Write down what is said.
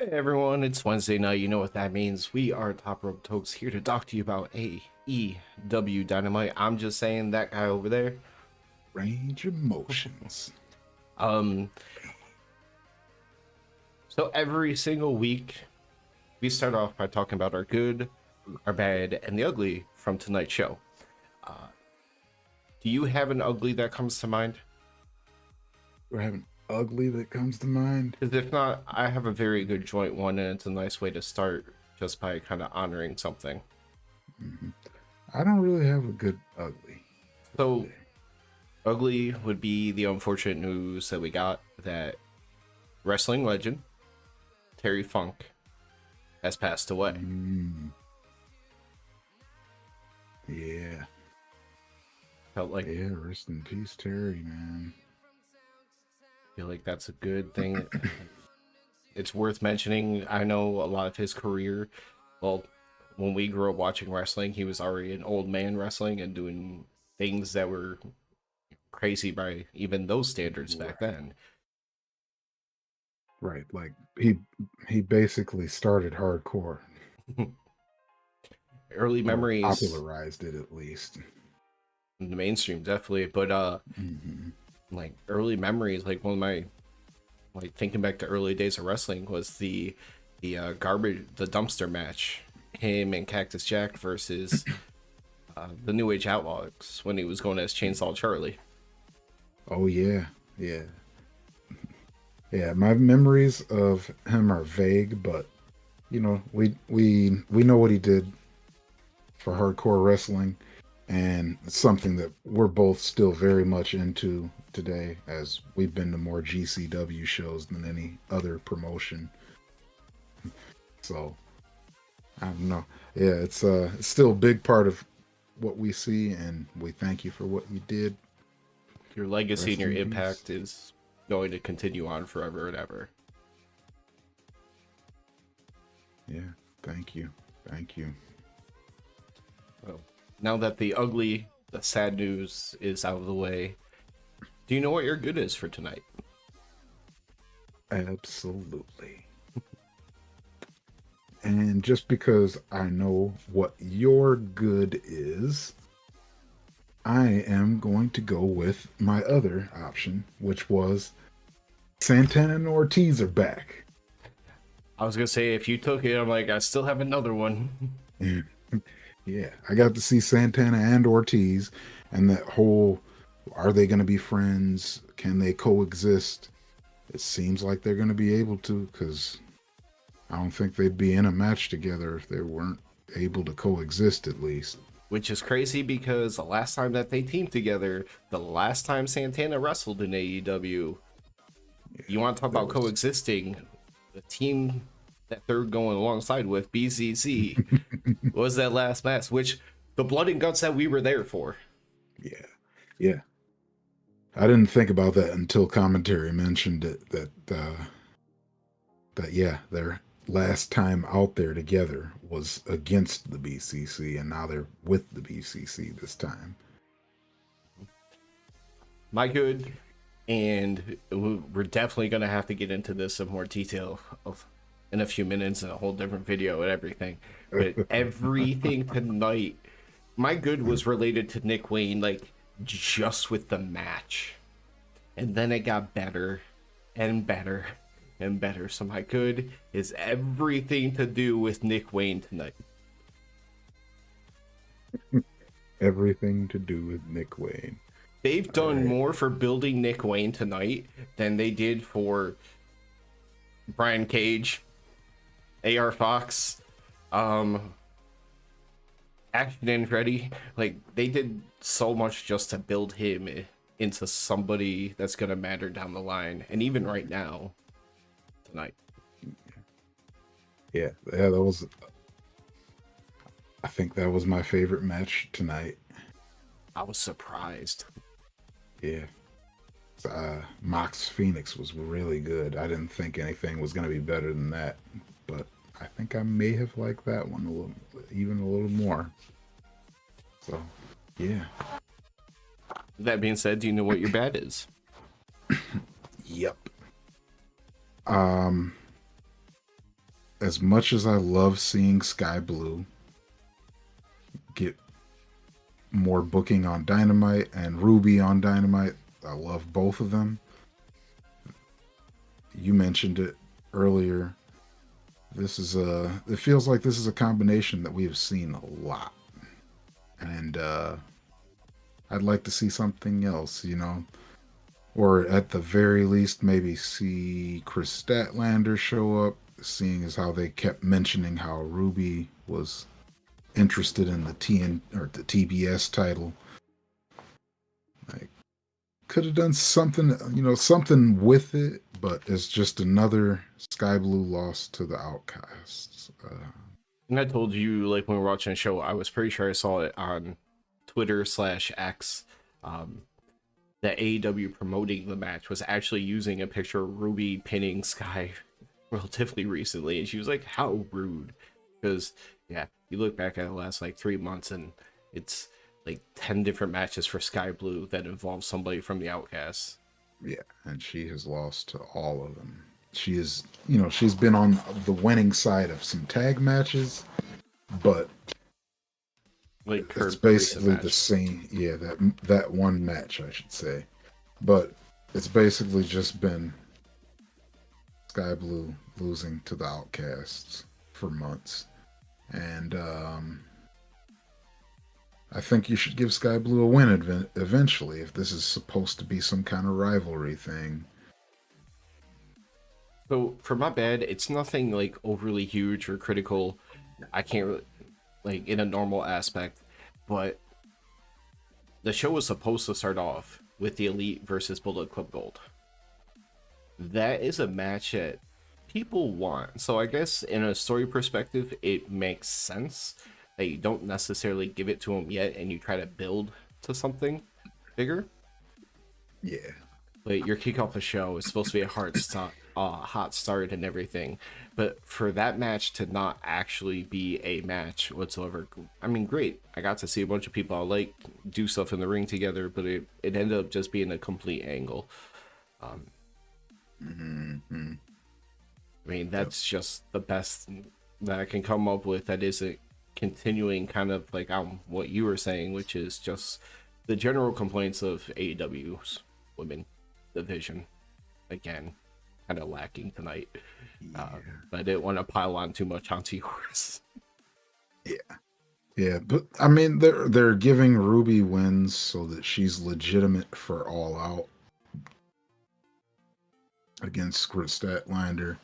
Hey everyone, it's Wednesday night. You know what that means. We are Top Rope Tokes here to talk to you about AEW Dynamite. I'm just saying that guy over there. Range of motions. Um, so every single week we start off by talking about our good, our bad, and the ugly from tonight's show. Do you have an ugly that comes to mind? Do I have an ugly that comes to mind? Because if not, I have a very good joint one, and it's a nice way to start just by kind of honoring something. hmm I don't really have a good ugly So today. ugly would be the unfortunate news that we got that wrestling legend Terry Funk has passed away. Mm, yeah. Felt like Yeah, rest in peace, Terry, man. feel like that's a good thing. It's worth mentioning. I know a lot of his career. Well, when we grew up watching wrestling, he was already an old man wrestling and doing things that were crazy by even those standards back Right. then. Right. Like he basically started hardcore. Early Or memories popularized it at least. in the mainstream, definitely, but hmm like early memories, like one of my like thinking back to early days of wrestling was the garbage the dumpster match, him and Cactus Jack versus the New Age Outlaws when he was going as Chainsaw Charlie. Oh yeah. Yeah. Yeah. My memories of him are vague, but we know what he did for hardcore wrestling, and it's something that we're both still very much into today, as we've been to more GCW shows than any other promotion. So I don't know. Yeah, it's still a big part of what we see, and we thank you for what you did. Your legacy and Rest your in peace. impact is going to continue on forever and ever. Yeah, thank you, thank you. So now that the ugly, the sad news is out of the way, do you know what your good is for tonight? Absolutely. And just because I know what your good is, I am going to go with my other option, which was Santana and Ortiz are back. I was gonna say if you took it, I'm like I still have another one. Yeah, I got to see Santana and Ortiz, and that whole are they going to be friends? Can they coexist? It seems like they're going to be able to, because I don't think they'd be in a match together if they weren't able to coexist at least. Which is crazy because the last time that they teamed together, the last time Santana wrestled in AEW, you Yeah, want to talk there about was. coexisting, the team that they're going alongside with, BCC, was that last match, which the blood and guts that we were there for. Yeah, yeah. I didn't think about that until commentary mentioned it. That yeah, their last time out there together was against the BCC, and now they're with the BCC this time. My good, and we're definitely going to have to get into this in more detail of in a few minutes in a whole different video and everything. But everything tonight, my good was related to Nick Wayne, like just with the match. And then it got better and better and better. So my good is everything to do with Nick Wayne tonight. Everything to do with Nick Wayne. They've All done right. more for building Nick Wayne tonight than they did for Brian Cage, AR Fox, um, Action and Freddy. Like they did so much just to build him into somebody that's gonna matter down the line, and even right now tonight. Yeah, yeah, that was. I think that was my favorite match tonight. I was surprised. Yeah, Mox Phoenix was really good. I didn't think anything was going to be better than that, but I think I may have liked that one even a little more. So, yeah. That being said, do you know what your bad is? Yep. Um, as much as I love seeing Sky Blue get more booking on Dynamite and Ruby on Dynamite, I love both of them. You mentioned it earlier. This is a. It feels like this is a combination that we have seen a lot, and I'd like to see something else. Or at the very least, maybe see Chris Statlander show up. Seeing as how they kept mentioning how Ruby was interested in the TN or the TBS title, like could have done something, something with it. But it's just another Sky Blue loss to the Outcasts. And I told you, like, when we were watching the show, I was pretty sure I saw it on Twitter/X. That AEW promoting the match was actually using a picture of Ruby pinning Sky relatively recently, and she was like, "How rude!" Because yeah, you look back at the last like 3 months, and it's like 10 different matches for Sky Blue that involve somebody from the Outcasts. Yeah, and she has lost to all of them. She is, she's been on the winning side of some tag matches, but Like it's her recent basically the match. same. Yeah, that one match, I should say, but it's basically just been Sky Blue losing to the Outcasts for months, and I think you should give Sky Blue a win eventually if this is supposed to be some kind of rivalry thing. So for my bad, it's nothing like overly huge or critical. I can't like in a normal aspect, but the show was supposed to start off with the Elite versus Bullet Club Gold. That is a match that people want. So I guess in a story perspective, it makes sense that you don't necessarily give it to them yet and you try to build to something bigger. Yeah, But your kickoff the show is supposed to be a hot start and everything. But for that match to not actually be a match whatsoever, I mean, great. I got to see a bunch of people I like do stuff in the ring together, but it ended up just being a complete angle. mm-hmm. I mean, Yep. that's just the best that I can come up with that isn't continuing kind of like what you were saying, which is just the general complaints of AEW's women division. Again, kind of lacking tonight. Yeah. But I didn't want to pile on too much onto yours. Yeah. Yeah, but I mean they're giving Ruby wins so that she's legitimate for All Out against Chris Statlander.